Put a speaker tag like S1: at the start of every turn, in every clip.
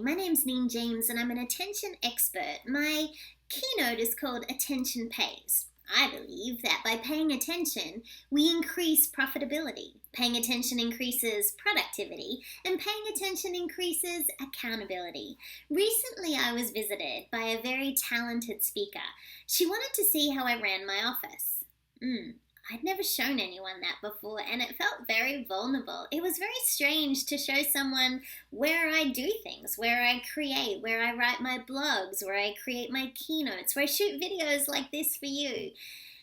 S1: my name's Neen and I'm an attention expert. My keynote is called Attention Pays. I believe that by paying attention, we increase profitability. Paying attention increases productivity, and paying attention increases accountability. Recently, I was visited by a very talented speaker. She wanted to see how I ran my office. I'd never shown anyone that before, and it felt very vulnerable. It was very strange to show someone where I do things, where I create, where I write my blogs, where I create my keynotes, where I shoot videos like this for you.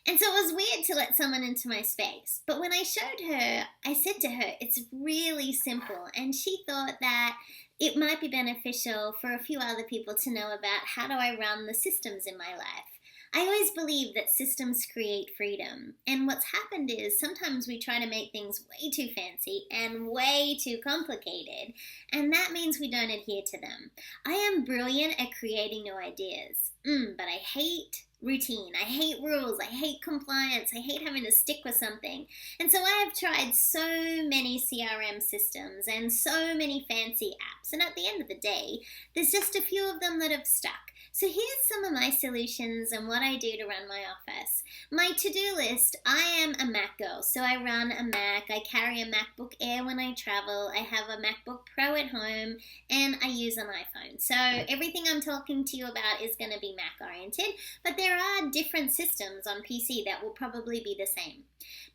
S1: And so it was weird to let someone into my space. But when I showed her, I said to her, it's really simple. And she thought that it might be beneficial for a few other people to know about how do I run the systems in my life. I always believe that systems create freedom. And what's happened is sometimes we try to make things way too fancy and way too complicated. And that means we don't adhere to them. I am brilliant at creating new ideas. But I hate routine. I hate rules. I hate compliance. I hate having to stick with something. And so I have tried so many CRM systems and so many fancy apps. And at the end of the day, there's just a few of them that have stuck. So here's some of my solutions and what I do to run my office. My to-do list, I am a Mac girl, so I run a Mac. I carry a MacBook Air when I travel. I have a MacBook Pro at home, and I use an iPhone. So everything I'm talking to you about is going to be Mac-oriented, but there are different systems on PC that will probably be the same.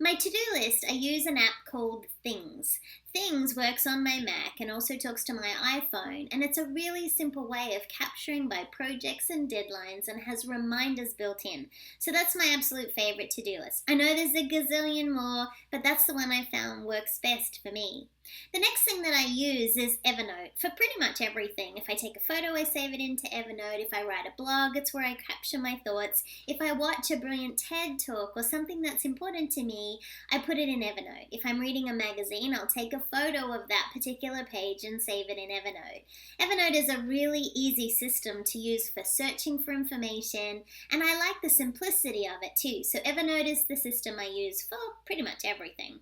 S1: My to-do list, I use an app called Things. Things works on my Mac and also talks to my iPhone, and it's a really simple way of capturing by projects and deadlines and has reminders built in. So that's my absolute favorite to-do list. I know there's a gazillion more, but that's the one I found works best for me. The next thing that I use is Evernote for pretty much everything. If I take a photo, I save it into Evernote. If I write a blog, it's where I capture my thoughts. If I watch a brilliant TED talk or something that's important to me, I put it in Evernote. If I'm reading a magazine, I'll take a photo of that particular page and save it in Evernote. Evernote is a really easy system to use for searching for information, and I like the simplicity of it too. So Evernote is the system I use for pretty much everything.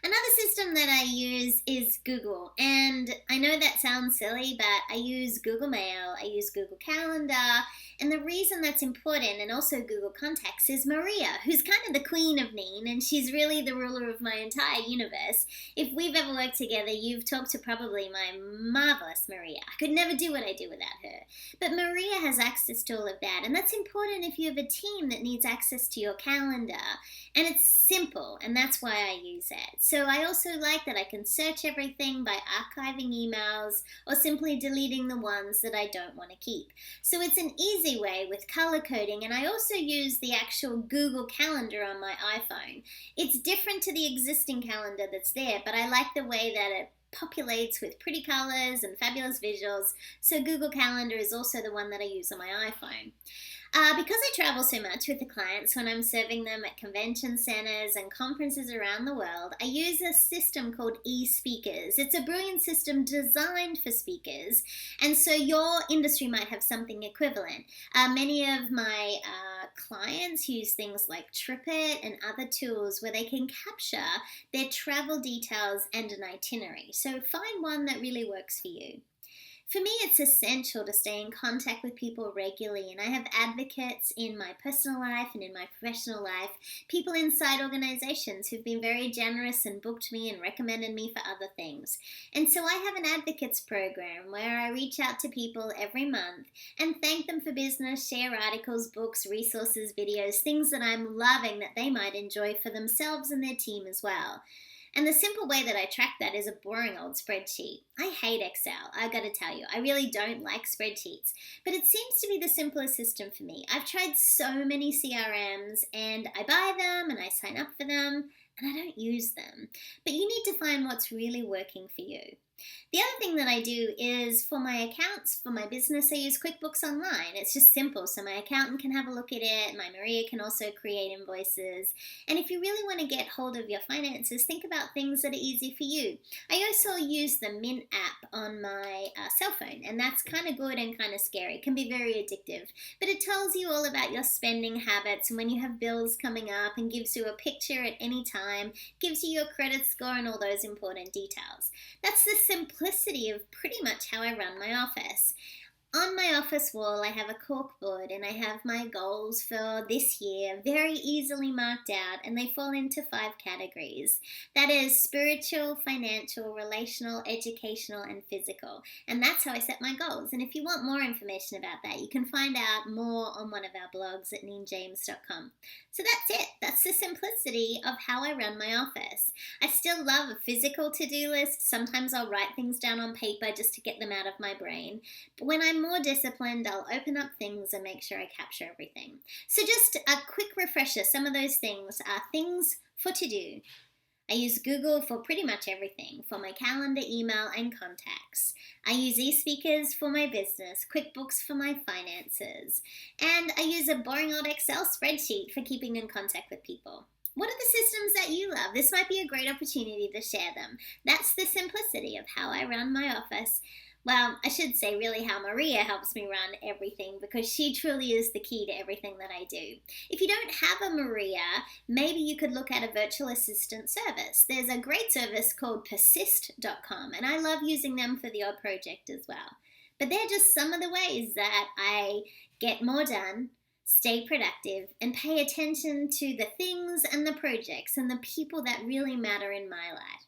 S1: Another system that I use is Google, and I know that sounds silly, but I use Google Mail, I use Google Calendar, and the reason that's important, and also Google Contacts, is Maria, who's kind of the queen of Neen, and she's really the ruler of my entire universe. If we've ever worked together, you've talked to probably my marvelous Maria. I could never do what I do without her. But Maria has access to all of that, and that's important if you have a team that needs access to your calendar, and it's simple, and that's why I use it. So I also like that I can search everything by archiving emails or simply deleting the ones that I don't want to keep. So it's an easy way with color coding, and I also use the actual Google Calendar on my iPhone. It's different to the existing calendar that's there, but I like the way that it populates with pretty colors and fabulous visuals. So Google Calendar is also the one that I use on my iPhone. Because I travel so much with the clients when I'm serving them at convention centers and conferences around the world, I use a system called eSpeakers. It's a brilliant system designed for speakers, and so your industry might have something equivalent. Many of my clients use things like TripIt and other tools where they can capture their travel details and an itinerary. So find one that really works for you. For me, it's essential to stay in contact with people regularly, and I have advocates in my personal life and in my professional life, people inside organizations who've been very generous and booked me and recommended me for other things. And so I have an advocates program where I reach out to people every month and thank them for business, share articles, books, resources, videos, things that I'm loving that they might enjoy for themselves and their team as well. And the simple way that I track that is a boring old spreadsheet. I hate Excel, I gotta tell you. I really don't like spreadsheets. But it seems to be the simplest system for me. I've tried so many CRMs, and I buy them and I sign up for them, and I don't use them. But you need to find what's really working for you. The other thing that I do is for my accounts, for my business, I use QuickBooks Online. It's just simple, so my accountant can have a look at it. My Maria can also create invoices. And if you really want to get hold of your finances, think about things that are easy for you. I also use the Mint app on my cell phone, and that's kind of good and kind of scary. It can be very addictive, but it tells you all about your spending habits and when you have bills coming up, and gives you a picture at any time, gives you your credit score and all those important details. That's the simplicity of pretty much how I run my office. On my office wall, I have a corkboard and I have my goals for this year very easily marked out, and they fall into 5 categories. That is spiritual, financial, relational, educational, and physical. And that's how I set my goals. And if you want more information about that, you can find out more on one of our blogs at neenjames.com. So that's it. That's the simplicity of how I run my office. I still love a physical to-do list. Sometimes I'll write things down on paper just to get them out of my brain. But when I'm more disciplined, I'll open up things and make sure I capture everything. So just a quick refresher. Some of those things are things for to-do. I use Google for pretty much everything, for my calendar, email, and contacts. I use eSpeakers for my business, QuickBooks for my finances, and I use a boring old Excel spreadsheet for keeping in contact with people. What are the systems that you love? This might be a great opportunity to share them. That's the simplicity of how I run my office. Well, I should say really how Maria helps me run everything, because she truly is the key to everything that I do. If you don't have a Maria, maybe you could look at a virtual assistant service. There's a great service called persist.com, and I love using them for the odd project as well. But they're just some of the ways that I get more done, stay productive, and pay attention to the things and the projects and the people that really matter in my life.